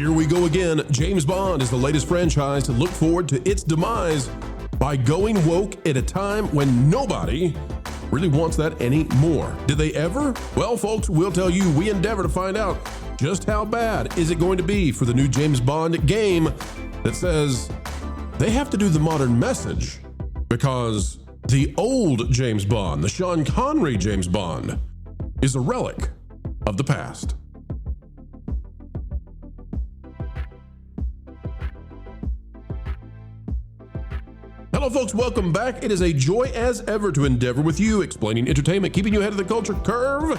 Here we go again. James Bond is the latest franchise to look forward to its demise by going woke at a time when nobody really wants that anymore. Did they ever? Well, folks, we'll tell you. We endeavor to find out just how bad is it going to be for the new James Bond game that says they have to do the modern message because the old James Bond, the Sean Connery James Bond, is a relic of the past. Hello, folks. Welcome back. It is a joy as ever to endeavor with you, explaining entertainment, keeping you ahead of the culture curve,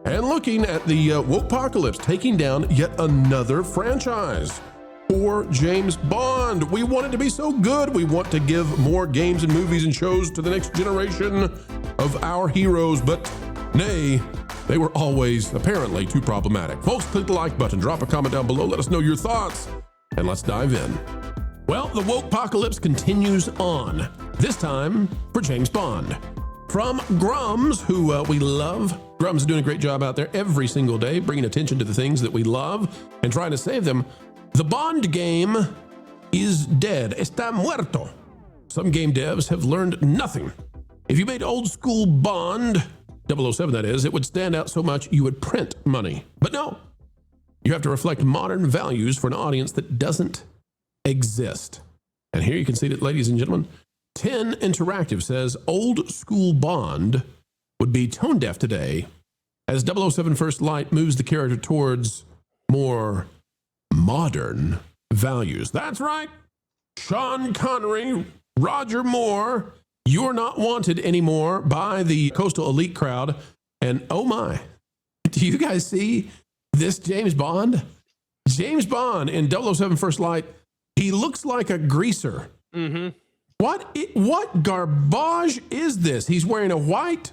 and looking at the WOKEPOCALYPSE, taking down yet another franchise for James Bond. We want it to be so good. We want to give more games and movies and shows to the next generation of our heroes, but nay, they were always apparently too problematic. Folks, click the like button, drop a comment down below, let us know your thoughts, and let's dive in. Well, the WOKEPOCALYPSE continues on, this time for James Bond. From Grums, who we love. Grums is doing a great job out there every single day, bringing attention to the things that we love and trying to save them. The Bond game is dead. Está muerto. Some game devs have learned nothing. If you made old school Bond, 007 that is, it would stand out so much you would print money. But no, you have to reflect modern values for an audience that doesn't exist. And here you can see that, ladies and gentlemen, 10 Interactive says old school Bond would be tone deaf today as 007 First Light moves the character towards more modern values. That's right. Sean Connery, Roger Moore, you're not wanted anymore by the coastal elite crowd. And oh my, do you guys see this James Bond? James Bond in 007 First Light, he looks like a greaser. Mm-hmm. What garbage is this? He's wearing a white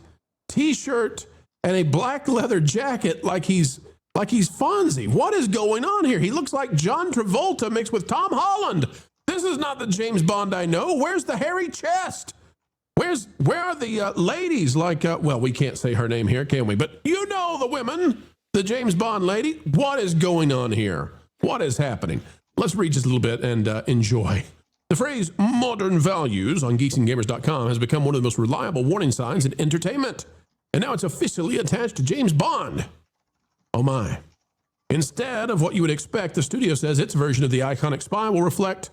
t-shirt and a black leather jacket like he's Fonzie. What is going on here? He looks like John Travolta mixed with Tom Holland. This is not the James Bond I know. Where's the hairy chest? Where are the ladies? Well, we can't say her name here, can we? But you know the women, the James Bond lady. What is going on here? What is happening? Let's read just a little bit and enjoy. The phrase modern values on geeksandgamers.com has become one of the most reliable warning signs in entertainment. And now it's officially attached to James Bond. Oh my. Instead of what you would expect, the studio says its version of the iconic spy will reflect,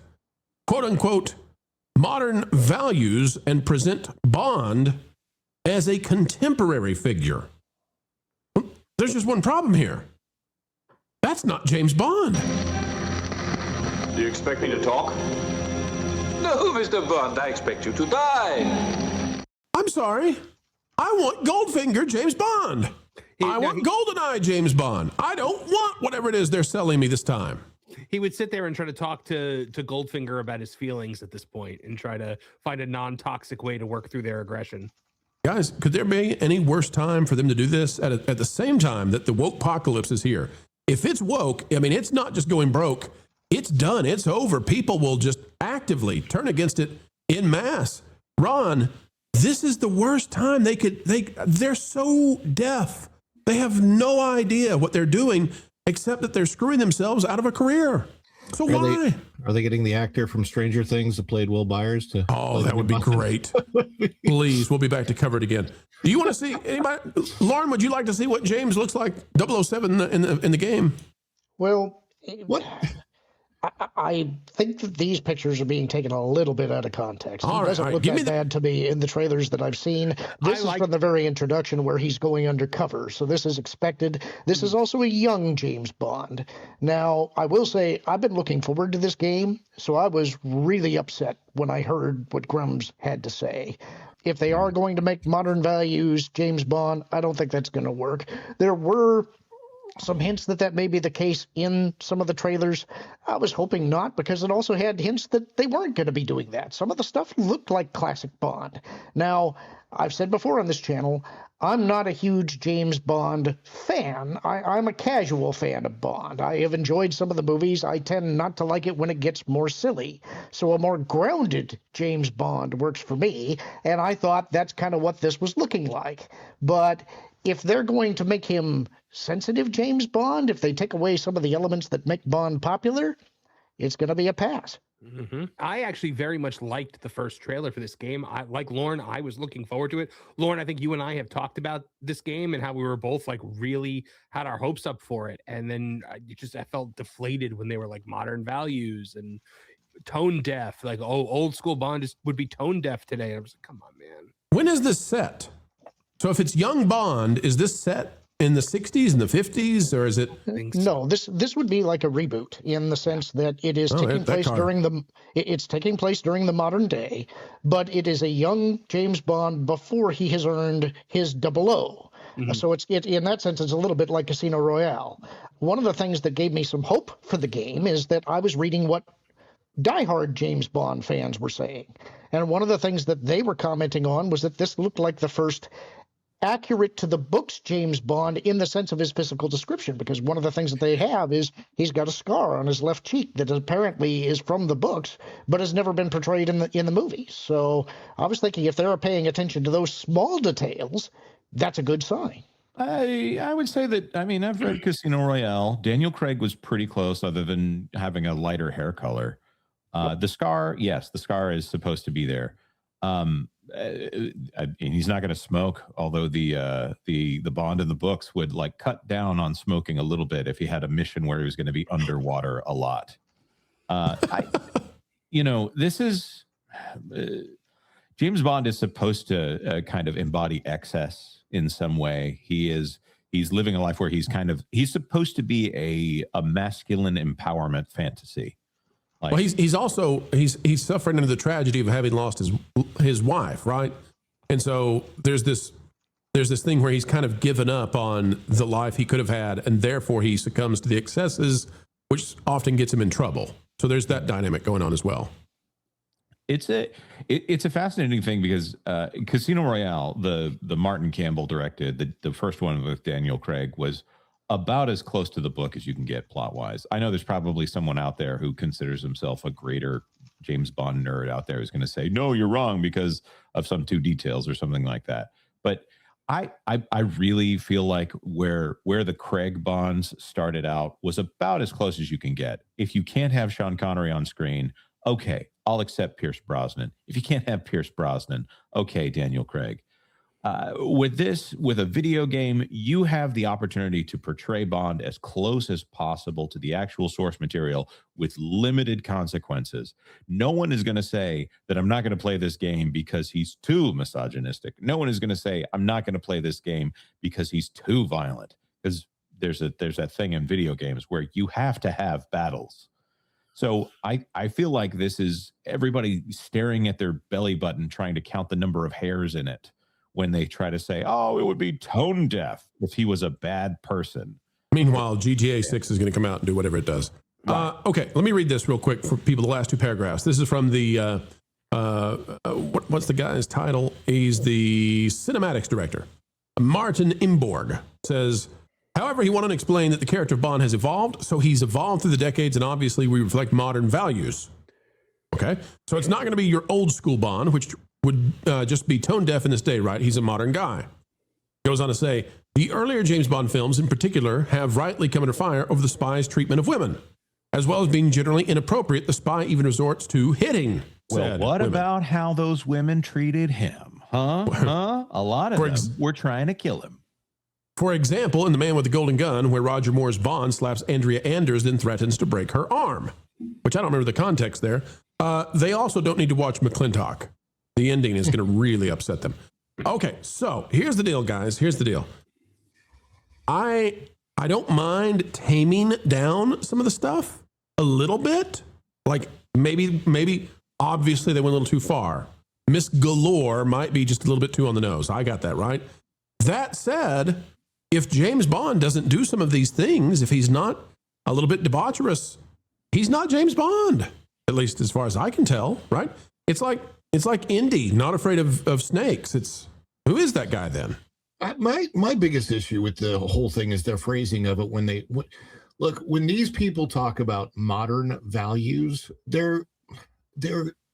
quote unquote, modern values and present Bond as a contemporary figure. There's just one problem here. That's not James Bond. Do you expect me to talk? No, Mr. Bond, I expect you to die. I'm sorry. I want Goldfinger James Bond. I want GoldenEye James Bond. I don't want whatever it is they're selling me this time. He would sit there and try to talk to Goldfinger about his feelings at this point and try to find a non-toxic way to work through their aggression. Guys, could there be any worse time for them to do this at the same time that the WOKEPOCALYPSE is here? If it's woke, I mean, it's not just going broke. It's done. It's over. People will just actively turn against it en masse. Ron, this is the worst time they're so deaf. They have no idea what they're doing except that they're screwing themselves out of a career. So why? Are they getting the actor from Stranger Things that played Will Byers to? Oh, that would be great. Please, we'll be back to cover it again. Do you want to see anybody? Lauren, would you like to see what James looks like 007 in the game? Well, What? I think that these pictures are being taken a little bit out of context. All He right, doesn't all right. look Give me that bad to me in the trailers that I've seen. This is from the very introduction where he's going undercover, so this is expected. This is also a young James Bond. Now, I will say I've been looking forward to this game, so I was really upset when I heard what Grums had to say. If they are going to make modern values James Bond, I don't think that's going to work. There were some hints that may be the case in some of the trailers. I was hoping not, because it also had hints that they weren't going to be doing that. Some of the stuff looked like classic Bond. Now, I've said before on this channel, I'm not a huge James Bond fan. I'm a casual fan of Bond. I have enjoyed some of the movies. I tend not to like it when it gets more silly. So a more grounded James Bond works for me, and I thought that's kind of what this was looking like. But if they're going to make him sensitive James Bond, if they take away some of the elements that make Bond popular, it's going to be a pass. I actually very much liked the first trailer for this game. Like Lauren, I was looking forward to it. Lauren, I think you and I have talked about this game and how we were both like really had our hopes up for it. And then I felt deflated when they were like modern values and tone deaf. Like, oh, old school Bond would be tone deaf today. I was like, come on, man. When is this set? So if it's young Bond, is this set in the 60s and the 50s, or is it? No, this would be like a reboot in the sense that it is taking place during the modern day, but it is a young James Bond before he has earned his 00. So it's in that sense, it's a little bit like Casino Royale. One of the things that gave me some hope for the game is that I was reading what diehard James Bond fans were saying. And one of the things that they were commenting on was that this looked like the first accurate to the books James Bond in the sense of his physical description, because one of the things that they have is he's got a scar on his left cheek that apparently is from the books, but has never been portrayed in the movies. So I was thinking if they're paying attention to those small details, that's a good sign. I would say that, I mean, I've read Casino Royale. Daniel Craig was pretty close other than having a lighter hair color. The scar, yes, the scar is supposed to be there. He's not going to smoke, although the Bond in the books would like cut down on smoking a little bit if he had a mission where he was going to be underwater a lot. This is James Bond is supposed to kind of embody excess in some way. He's living a life where he's supposed to be a masculine empowerment fantasy. Well, he's also suffering under the tragedy of having lost his wife, right? And so there's this thing where he's kind of given up on the life he could have had, and therefore he succumbs to the excesses, which often gets him in trouble. So there's that dynamic going on as well. It's a fascinating thing because Casino Royale, the Martin Campbell directed, the first one with Daniel Craig, was about as close to the book as you can get plot wise. I know there's probably someone out there who considers himself a greater James Bond nerd out there who's going to say, no, you're wrong because of some 2 details or something like that. But I really feel like where the Craig Bonds started out was about as close as you can get. If you can't have Sean Connery on screen, okay, I'll accept Pierce Brosnan. If you can't have Pierce Brosnan, okay, Daniel Craig. With a video game, you have the opportunity to portray Bond as close as possible to the actual source material with limited consequences. No one is going to say that I'm not going to play this game because he's too misogynistic. No one is going to say I'm not going to play this game because he's too violent. Because there's that thing in video games where you have to have battles. So I feel like this is everybody staring at their belly button trying to count the number of hairs in it when they try to say, oh, it would be tone deaf if he was a bad person. Meanwhile, GTA 6 is going to come out and do whatever it does. Right. Okay, let me read this real quick for people, the last 2 paragraphs. This is from the, what's the guy's title? He's the cinematics director. Martin Imborg says, however, he wanted to explain that the character of Bond has evolved, so he's evolved through the decades, and obviously we reflect modern values. Okay, so it's not going to be your old school Bond, which would just be tone deaf in this day, right? He's a modern guy. Goes on to say, the earlier James Bond films in particular have rightly come under fire over the spy's treatment of women, as well as being generally inappropriate. The spy even resorts to hitting. Well, what about how those women treated him? Huh? A lot of them were trying to kill him. For example, in The Man with the Golden Gun, where Roger Moore's Bond slaps Andrea Anders, then threatens to break her arm, which I don't remember the context there. They also don't need to watch McClintock. The ending is going to really upset them. Okay, so here's the deal, guys. Here's the deal. I don't mind taming down some of the stuff a little bit. Like maybe obviously they went a little too far. Miss Galore might be just a little bit too on the nose. I got that right. That said, if James Bond doesn't do some of these things, if he's not a little bit debaucherous, he's not James Bond, at least as far as I can tell, right? It's like Indy, not afraid of snakes. Who is that guy then? My biggest issue with the whole thing is their phrasing of it. When these people talk about modern values, they're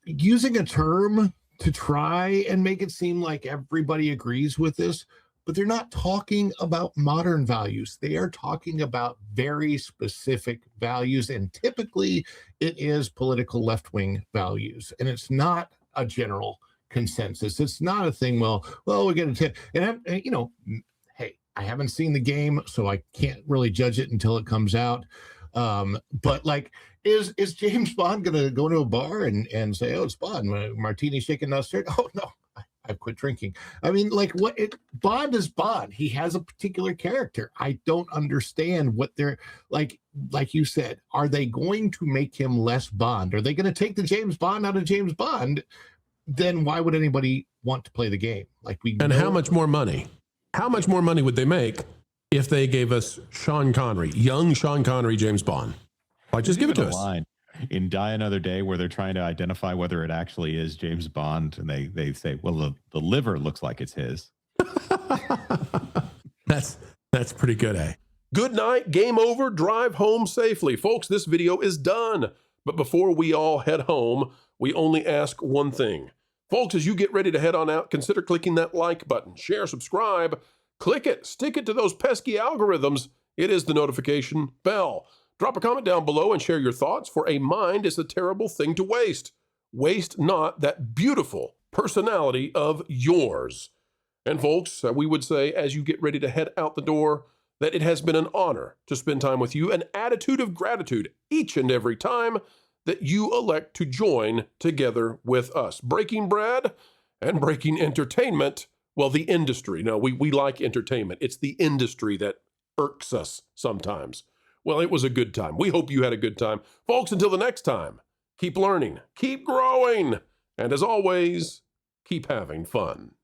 using a term to try and make it seem like everybody agrees with this, but they're not talking about modern values. They are talking about very specific values, and typically it is political left-wing values, and it's not a general consensus. It's not a thing. Well, we're going to, and hey, I haven't seen the game, so I can't really judge it until it comes out. But like, is James Bond going to go into a bar and say, "Oh, it's Bond, martini shaken, not stirred"? Oh no, I've quit drinking. I mean, like, Bond is Bond. He has a particular character. I don't understand what they're like you said, are they going to make him less Bond? Are they going to take the James Bond out of James Bond? Then why would anybody want to play the game? Like, how much more money? How much more money would they make if they gave us Sean Connery, young Sean Connery, James Bond? Like, just give it to us. Line in Die Another Day where they're trying to identify whether it actually is James Bond, and they say, well, the liver looks like it's his. That's pretty good, eh? Good night, game over, drive home safely. Folks, this video is done. But before we all head home, we only ask one thing. Folks, as you get ready to head on out, consider clicking that like button, share, subscribe, click it, stick it to those pesky algorithms. It is the notification bell. Drop a comment down below and share your thoughts, for a mind is a terrible thing to waste. Waste not that beautiful personality of yours. And folks, we would say, as you get ready to head out the door, that it has been an honor to spend time with you, an attitude of gratitude each and every time that you elect to join together with us. Breaking bread and breaking entertainment, well, the industry. No, we like entertainment. It's the industry that irks us sometimes. Well, it was a good time. We hope you had a good time. Folks, until the next time, keep learning, keep growing, and as always, keep having fun.